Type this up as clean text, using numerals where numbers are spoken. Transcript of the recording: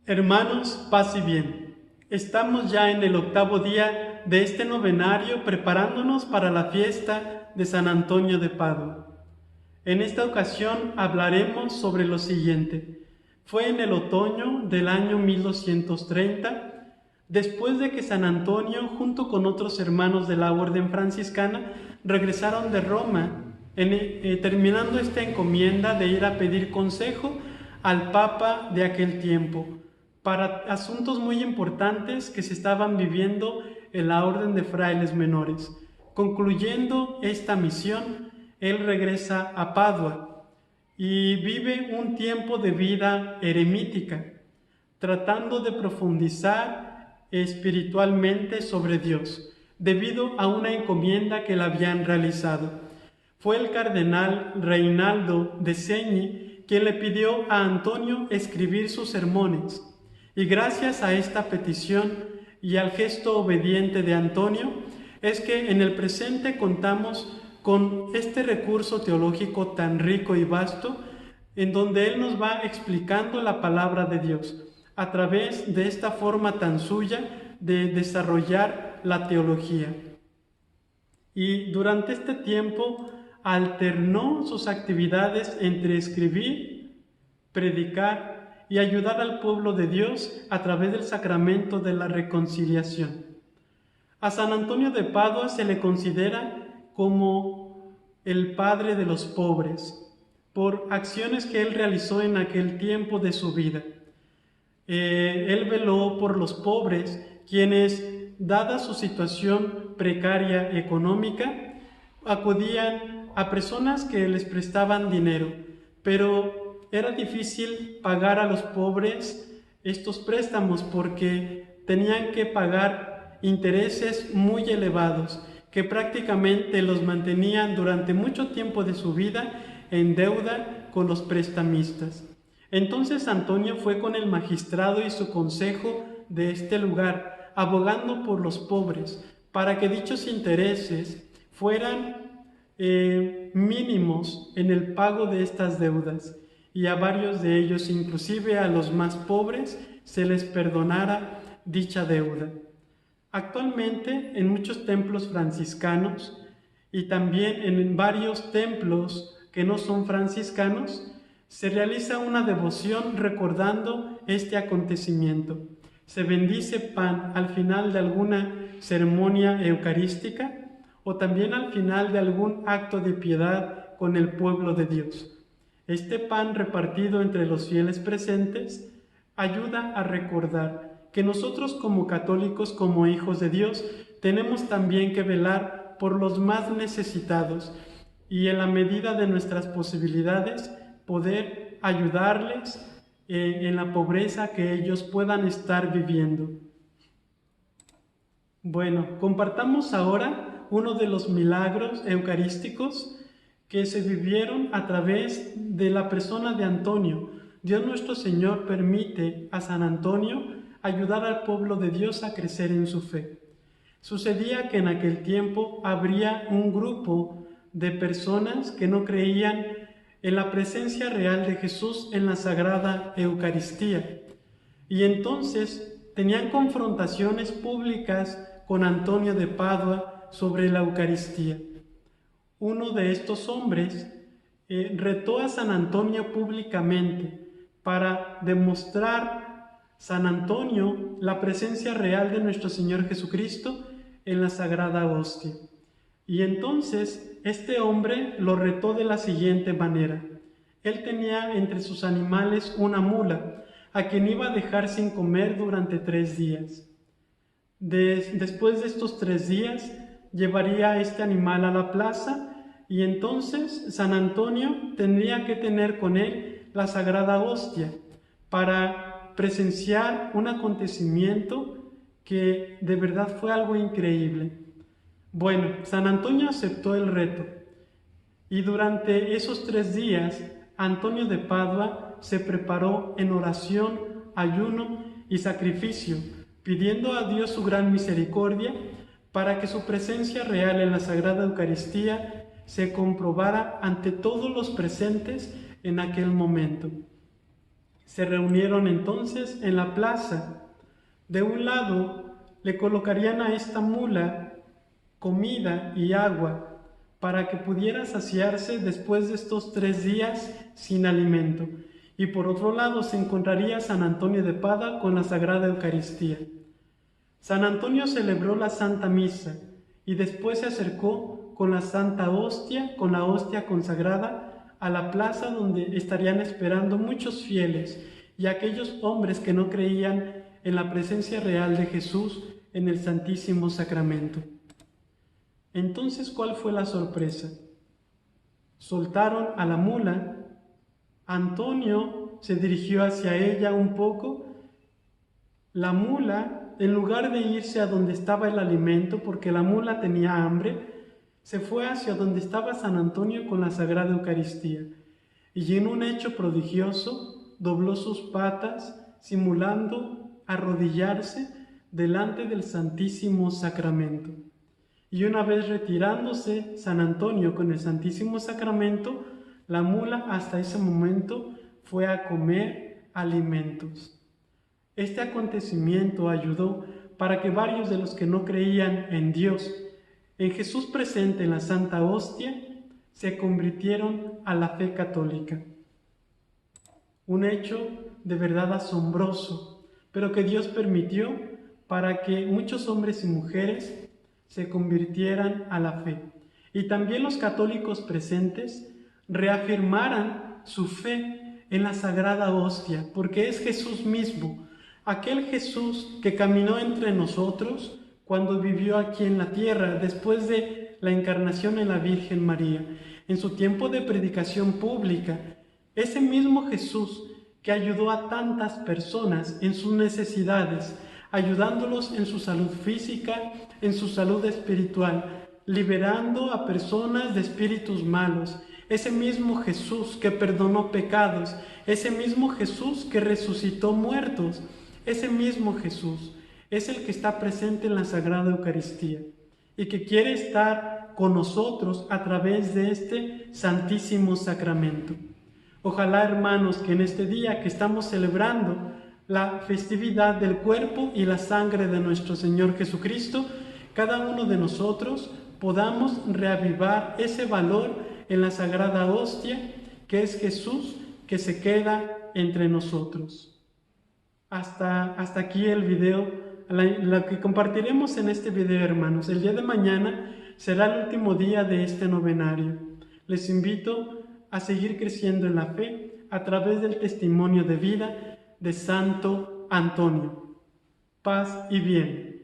Hermanos, paz y bien. Estamos ya en el 8º día de este novenario preparándonos para la fiesta de San Antonio de Padua. En esta ocasión hablaremos sobre lo siguiente. Fue en el otoño del año 1230, después de que San Antonio, junto con otros hermanos de la orden franciscana, regresaron de Roma, terminando esta encomienda de ir a pedir consejo al Papa de aquel tiempo, para asuntos muy importantes que se estaban viviendo en la orden de frailes menores. Concluyendo esta misión, él regresa a Padua y vive un tiempo de vida eremítica, tratando de profundizar espiritualmente sobre Dios, debido a una encomienda que le habían realizado. Fue el cardenal Reinaldo de Segni quien le pidió a Antonio escribir sus sermones, y gracias a esta petición y al gesto obediente de Antonio, es que en el presente contamos con este recurso teológico tan rico y vasto, en donde él nos va explicando la palabra de Dios, a través de esta forma tan suya de desarrollar la teología. Y durante este tiempo alternó sus actividades entre escribir, predicar y ayudar al pueblo de Dios a través del sacramento de la reconciliación. A San Antonio de Padua se le considera como el padre de los pobres, por acciones que él realizó en aquel tiempo de su vida. Él veló por los pobres, quienes, dada su situación precaria económica, acudían a personas que les prestaban dinero, pero era difícil pagar a los pobres estos préstamos porque tenían que pagar intereses muy elevados que prácticamente los mantenían durante mucho tiempo de su vida en deuda con los prestamistas. Entonces Antonio fue con el magistrado y su consejo de este lugar, abogando por los pobres, para que dichos intereses fueran mínimos en el pago de estas deudas, y a varios de ellos, inclusive a los más pobres, se les perdonara dicha deuda. Actualmente, en muchos templos franciscanos y también en varios templos que no son franciscanos, se realiza una devoción recordando este acontecimiento. Se bendice pan al final de alguna ceremonia eucarística o también al final de algún acto de piedad con el pueblo de Dios. Este pan repartido entre los fieles presentes ayuda a recordar que nosotros como católicos, como hijos de Dios, tenemos también que velar por los más necesitados y en la medida de nuestras posibilidades poder ayudarles en la pobreza que ellos puedan estar viviendo. Bueno, compartamos ahora uno de los milagros eucarísticos que se vivieron a través de la persona de Antonio. Dios nuestro Señor permite a San Antonio ayudar al pueblo de Dios a crecer en su fe. Sucedía que en aquel tiempo habría un grupo de personas que no creían en la presencia real de Jesús en la Sagrada Eucaristía, y entonces tenían confrontaciones públicas con Antonio de Padua sobre la Eucaristía. Uno de estos hombres retó a San Antonio públicamente para demostrar San Antonio la presencia real de nuestro Señor Jesucristo en la Sagrada Hostia. Y entonces este hombre lo retó de la siguiente manera. Él tenía entre sus animales una mula, a quien iba a dejar sin comer durante 3 días. Después de estos 3 días, llevaría a este animal a la plaza, y entonces San Antonio tendría que tener con él la Sagrada Hostia para presenciar un acontecimiento que de verdad fue algo increíble. Bueno, San Antonio aceptó el reto, y durante esos 3 días, Antonio de Padua se preparó en oración, ayuno y sacrificio, pidiendo a Dios su gran misericordia para que su presencia real en la Sagrada Eucaristía se comprobara ante todos los presentes en aquel momento. Se reunieron entonces en la plaza. De un lado le colocarían a esta mula comida y agua para que pudiera saciarse después de estos 3 días sin alimento. Y por otro lado se encontraría San Antonio de Padua con la Sagrada Eucaristía. San Antonio celebró la Santa Misa y después se acercó con la Santa Hostia, con la hostia consagrada, a la plaza donde estarían esperando muchos fieles y aquellos hombres que no creían en la presencia real de Jesús en el Santísimo Sacramento. Entonces, ¿cuál fue la sorpresa? Soltaron a la mula, Antonio se dirigió hacia ella un poco, la mula, en lugar de irse a donde estaba el alimento, porque la mula tenía hambre, se fue hacia donde estaba San Antonio con la Sagrada Eucaristía, y en un hecho prodigioso dobló sus patas, simulando arrodillarse delante del Santísimo Sacramento. Y una vez retirándose San Antonio con el Santísimo Sacramento, la mula hasta ese momento fue a comer alimentos. Este acontecimiento ayudó para que varios de los que no creían en Dios, en Jesús presente en la Santa Hostia, se convirtieron a la fe católica. Un hecho de verdad asombroso, pero que Dios permitió para que muchos hombres y mujeres se convirtieran a la fe. Y también los católicos presentes reafirmaran su fe en la Sagrada Hostia, porque es Jesús mismo, aquel Jesús que caminó entre nosotros cuando vivió aquí en la tierra, después de la encarnación en la Virgen María, en su tiempo de predicación pública, ese mismo Jesús que ayudó a tantas personas en sus necesidades, ayudándolos en su salud física, en su salud espiritual, liberando a personas de espíritus malos. Ese mismo Jesús que perdonó pecados, ese mismo Jesús que resucitó muertos, ese mismo Jesús es el que está presente en la Sagrada Eucaristía y que quiere estar con nosotros a través de este Santísimo Sacramento. Ojalá, hermanos, que en este día que estamos celebrando la festividad del cuerpo y la sangre de nuestro Señor Jesucristo, cada uno de nosotros podamos reavivar ese valor en la Sagrada Hostia, que es Jesús que se queda entre nosotros. Hasta aquí el video, lo que compartiremos en este video, hermanos. El día de mañana será el último día de este novenario. Les invito a seguir creciendo en la fe a través del testimonio de vida de Santo Antonio. Paz y bien.